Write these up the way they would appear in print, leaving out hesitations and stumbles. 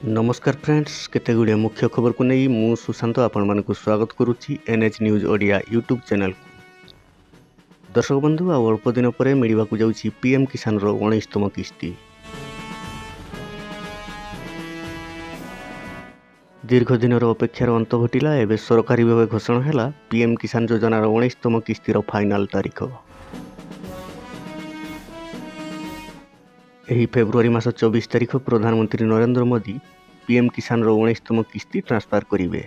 नमस्कार फ्रेंड्स केतेगुड़िया मुख्य खबर को नहीं मु सुशांत आपण स्वागत करुच्ची NH news Odia YouTube channel को। दर्शक बंधु आ अल्प दिन पर मिलवा जाऊँगी पीएम किसान 19तम किस्ती। दीर्घ दिन अपेक्षार अंत घटिला। एवं सरकारी भाव घोषणा है पीएम किसान योजनार 19तम किस्तीर फाइनाल तारीख। यही फेब्रुआरी मास 24 तारीख प्रधानमंत्री नरेंद्र मोदी पीएम किसान 19तम किस्ती ट्रांसफर करेंगे।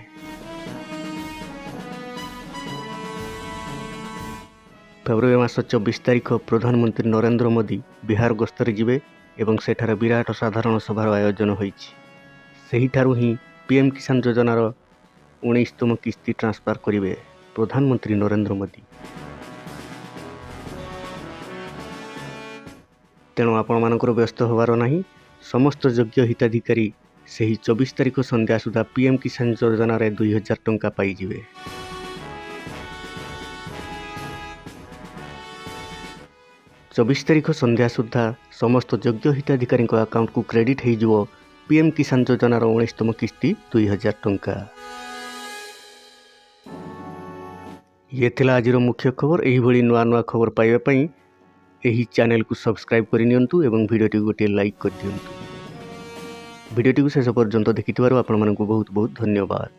फेब्रुआरी मास 24 तारीख प्रधानमंत्री नरेंद्र मोदी बिहार गस्तर जिवे एवं सेठार विराट साधारण सभार आयोजन होइछि। सेहिठारु ही पीएम किसान योजनार 19तम किस्ती ट्रांसफर करेंगे प्रधानमंत्री नरेंद्र मोदी। तेणु आपण मानकर व्यस्त होवार नहीं। समस्त योग्य हिताधिकारी से 24 तारीख संध्या सुधा पीएम किसान योजन 2000 टंका पाइबे। 24 तारीख संध्या सुधा समस्त योग्य हिताधिकारी अकाउंट को क्रेडिट हो पीएम किसान योजनार 19तम किस्ती 2000 टंका। ये थिला आजिर मुख्य खबर। यही भली नुआ नुआ खबर पाइबा यही चैनल को सब्सक्राइब करनियंतु एवं वीडियोटी गोटे लाइक कर दियंतु। वीडियोटी को शेष पर्यंत देखिथिबारु आपण मानकु बहुत बहुत धन्यवाद।